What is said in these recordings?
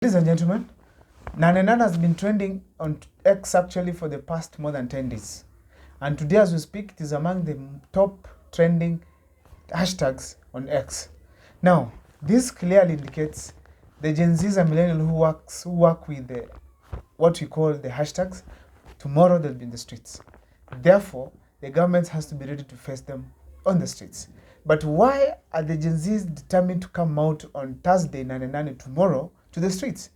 Ladies and gentlemen, NANE NANE has been trending on X actually for the past more than 10 days. And today as we speak, it is among the top trending hashtags on X. Now, this clearly indicates the Gen Zs and millennials who work with what we call the hashtags. Tomorrow they'll be in the streets. Therefore, the government has to be ready to face them on the streets. But why are the Gen Zs determined to come out on Thursday, NANE NANE, tomorrow, to the streets?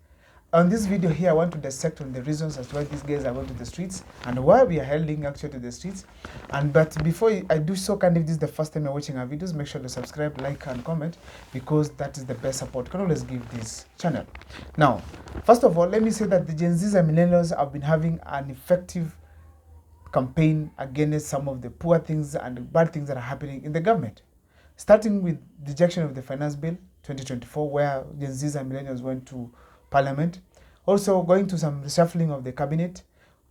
On this video here, I want to dissect on the reasons as to why these guys are going to the streets and why we are heading actually to the streets. But before I do so, if this is the first time you're watching our videos, make sure to subscribe, like, and comment, because that is the best support you can always give this channel. Now, first of all, let me say that the Gen Zs and millennials have been having an effective campaign against some of the poor things and bad things that are happening in the government. Starting with the rejection of the Finance Bill 2024, where Gen Zs and millennials went to Parliament. Also going to some reshuffling of the cabinet.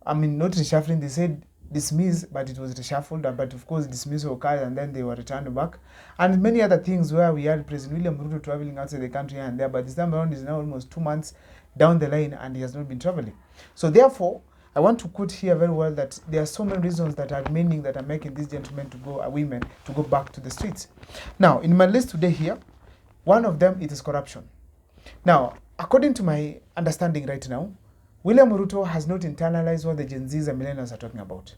I mean, not reshuffling, they said dismiss, but it was reshuffled. But of course, dismissal occurred and then they were returned back. And many other things where we had President William Ruto traveling outside the country and there. But this time around is now almost 2 months down the line and he has not been traveling. So therefore, I want to quote here very well that there are so many reasons that are remaining that are making these gentlemen to go, women, to go back to the streets. Now, in my list today here, one of them, it is corruption. Now, according to my understanding right now, William Ruto has not internalized what the Gen Zs and millennials are talking about.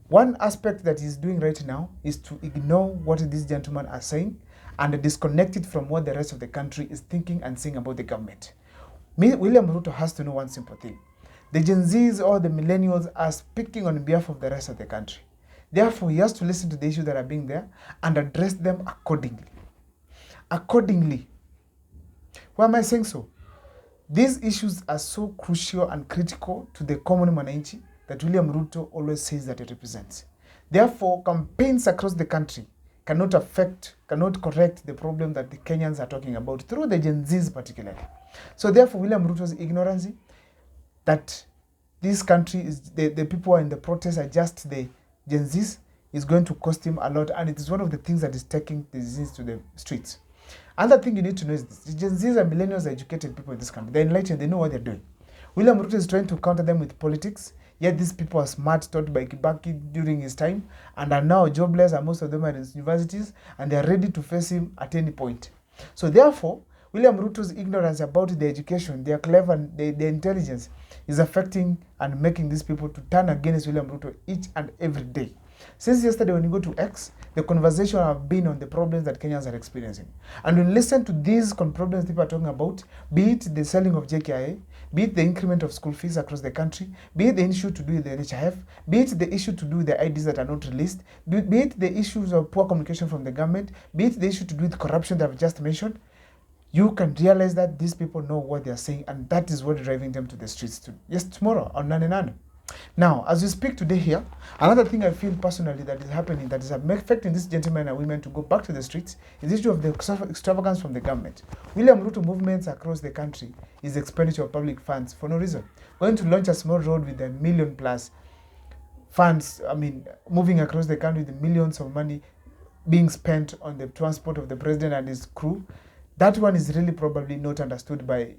One aspect that he's doing right now is to ignore what these gentlemen are saying and disconnect it from what the rest of the country is thinking and saying about the government. William Ruto has to know one simple thing. The Gen Zs or the millennials are speaking on behalf of the rest of the country. Therefore, he has to listen to the issues that are being there and address them accordingly. Accordingly. Why am I saying so? These issues are so crucial and critical to the common mwananchi that William Ruto always says that it represents. Therefore, campaigns across the country cannot correct the problem that the Kenyans are talking about through the Gen Zs particularly. So therefore, William Ruto's ignorance that this country is, the people who are in the protest are just the Gen Zs is going to cost him a lot, and it is one of the things that is taking the Zs to the streets. Another thing you need to know is this. The Gen Zs and millennials are educated people in this country. They're enlightened, they know what they're doing. William Ruto is trying to counter them with politics, yet these people are smart, taught by Kibaki during his time, and are now jobless, and most of them are in universities, and they're ready to face him at any point. So therefore, William Ruto's ignorance about the education, their clever, their intelligence, is affecting and making these people to turn against William Ruto each and every day. Since yesterday, when you go to X, the conversation have been on the problems that Kenyans are experiencing. And when you listen to these problems people are talking about, be it the selling of JKIA, be it the increment of school fees across the country, be it the issue to do with the NHIF, be it the issue to do with the IDs that are not released, be it the issues of poor communication from the government, be it the issue to do with corruption that I've just mentioned, you can realize that these people know what they are saying, and that is what is driving them to the streets tomorrow on NANE NANE. Now, as we speak today here, another thing I feel personally that is happening, that is affecting these gentlemen and women to go back to the streets, is the issue of the extravagance from the government. William Ruto movements across the country is expenditure of public funds for no reason. Going to launch a small road with $1 million plus funds, moving across the country with millions of money being spent on the transport of the president and his crew. That one is really probably not understood by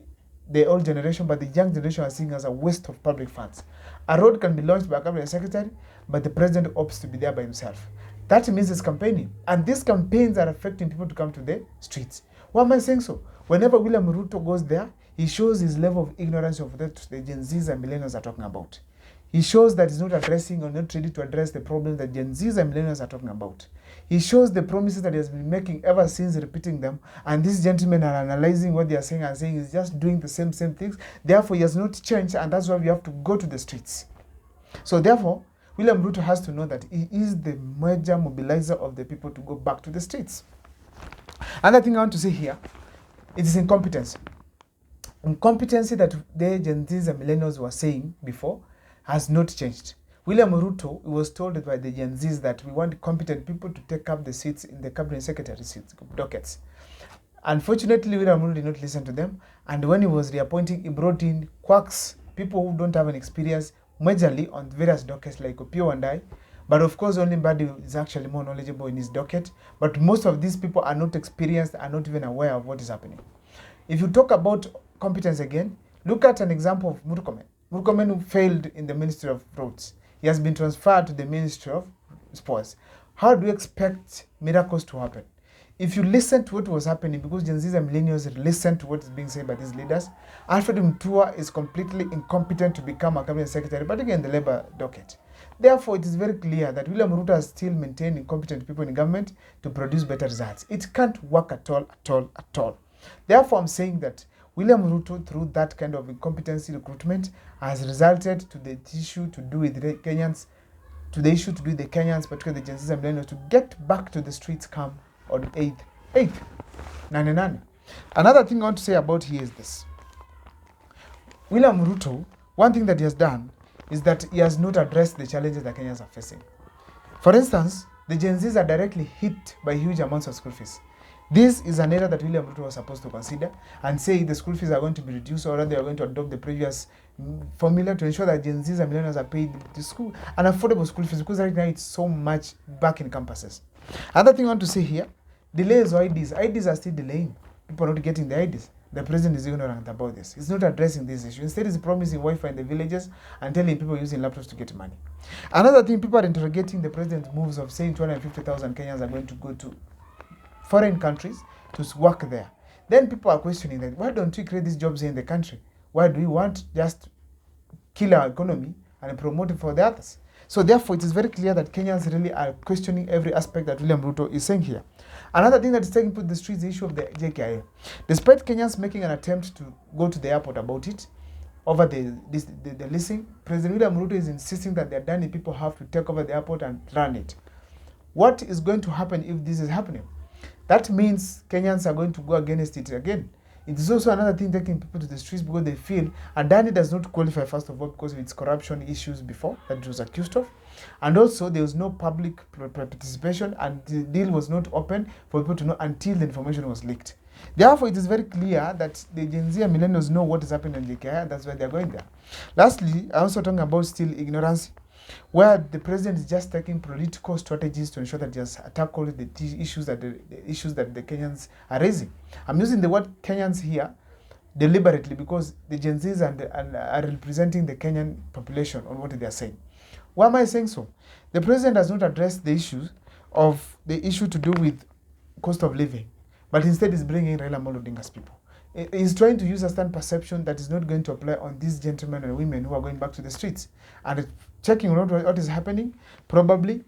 the old generation, but the young generation are seeing as a waste of public funds. A road can be launched by a cabinet secretary, but the president opts to be there by himself. That means it's campaigning. And these campaigns are affecting people to come to the streets. Why am I saying so? Whenever William Ruto goes there, he shows his level of ignorance of what the Gen Zs and millennials are talking about. He shows that he's not addressing or not ready to address the problems that Gen Zs and millennials are talking about. He shows the promises that he has been making ever since, repeating them, and these gentlemen are analyzing what they are saying and saying he's just doing the same things. Therefore, he has not changed, and that's why we have to go to the streets. So therefore, William Ruto has to know that he is the major mobilizer of the people to go back to the streets. Another thing I want to say here, it is incompetence. Incompetency that the Gen Zs and millennials were saying before has not changed. William Ruto was told by the Gen Zs that we want competent people to take up the seats in the cabinet secretary seats, dockets. Unfortunately, William Ruto did not listen to them, and when he was reappointing, he brought in quacks, people who don't have an experience, majorly on various dockets like Opio and I. But of course, only Mbadi is actually more knowledgeable in his docket. But most of these people are not experienced, are not even aware of what is happening. If you talk about competence again, look at an example of Murkomen. Murkomen, who failed in the Ministry of Roads. He has been transferred to the Ministry of Sports. How do you expect miracles to happen? If you listen to what was happening, because Gen Zs and millennials listen to what is being said by these leaders, Alfred Mutua is completely incompetent to become a cabinet secretary, but again, the Labour docket. Therefore, it is very clear that William Ruto has still maintained incompetent people in government to produce better results. It can't work at all. Therefore, I'm saying that William Ruto, through that kind of incompetency recruitment, has resulted to the issue to do with the Kenyans, particularly the Gen Zs and millennials, to get back to the streets come on 8th. NANE NANE. Another thing I want to say about here is this. William Ruto, one thing that he has done is that he has not addressed the challenges that Kenyans are facing. For instance, the Gen Zs are directly hit by huge amounts of school fees. This is an area that William Ruto was supposed to consider and say the school fees are going to be reduced, or rather they are going to adopt the previous formula to ensure that Gen Zs and millennials are paid to school and affordable school fees, because right now it's so much back in campuses. Another thing I want to say here, delays or IDs. IDs are still delaying. People are not getting the IDs. The president is ignorant about this. He's not addressing this issue. Instead, he's promising Wi-Fi in the villages and telling people using laptops to get money. Another thing, people are interrogating the president's moves of saying 250,000 Kenyans are going to go to foreign countries to work there. Then people are questioning that, why don't we create these jobs here in the country? Why do we want just kill our economy and promote it for the others? So therefore, it is very clear that Kenyans really are questioning every aspect that William Ruto is saying here. Another thing that is taking to the streets is the issue of the JKIA. Despite Kenyans making an attempt to go to the airport about it, over the leasing, President William Ruto is insisting that the Adani people have to take over the airport and run it. What is going to happen if this is happening? That means Kenyans are going to go against it again. It is also another thing taking people to the streets because they feel Adani does not qualify, first of all, because of its corruption issues before that it was accused of. And also, there was no public participation and the deal was not open for people to know until the information was leaked. Therefore, it is very clear that the Gen Z and millennials know what is happening in JKI, and that's why they're going there. Lastly, I'm also talking about still ignorance, where the president is just taking political strategies to ensure that he has tackled the issues that the Kenyans are raising. I'm using the word Kenyans here deliberately because the Gen Zs are representing the Kenyan population on what they are saying. Why am I saying so? The president has not addressed the issue to do with cost of living, but instead is bringing Raila Amolo Odinga's people. He's trying to use a stand perception that is not going to apply on these gentlemen and women who are going back to the streets. And checking on what is happening, probably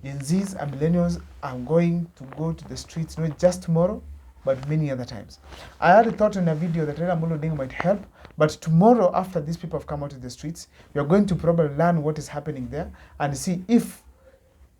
Gen Zs and millennials are going to go to the streets not just tomorrow, but many other times. I had a thought in a video that Raila Amolo Odinga might help, but tomorrow after these people have come out to the streets, we are going to probably learn what is happening there and see if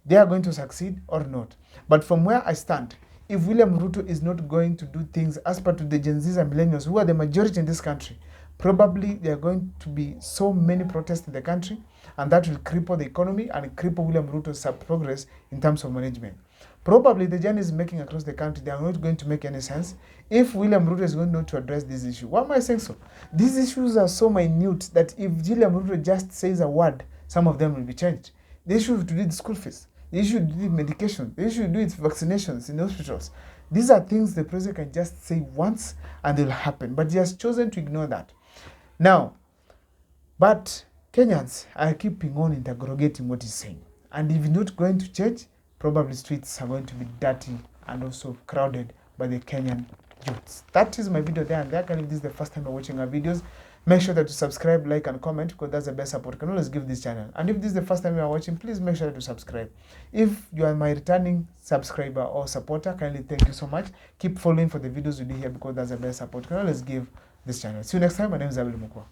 they are going to succeed or not. But from where I stand, if William Ruto is not going to do things as per to the Gen Zs and millennials, who are the majority in this country, probably there are going to be so many protests in the country, and that will cripple the economy and cripple William Ruto's progress in terms of management. Probably the journeys making across the country, they are not going to make any sense if William Ruto is going not to address this issue. Why am I saying so? These issues are so minute that if William Ruto just says a word, some of them will be changed. The issue to do with school fees, the issue to do with medication, the issue to do with vaccinations in the hospitals. These are things the president can just say once and they'll happen, but he has chosen to ignore that. Now, but Kenyans are keeping on interrogating what he's saying. And if he's not going to change, probably streets are going to be dirty and also crowded by the Kenyan youths. That is my video there and there. And if this is the first time you're watching our videos, make sure that you subscribe, like, and comment, because that's the best support you can always give this channel. And if this is the first time you are watching, please make sure that you subscribe. If you are my returning subscriber or supporter, kindly thank you so much. Keep following for the videos we do here, because that's the best support you can always give this channel. See you next time. My name is Abel Mukwa.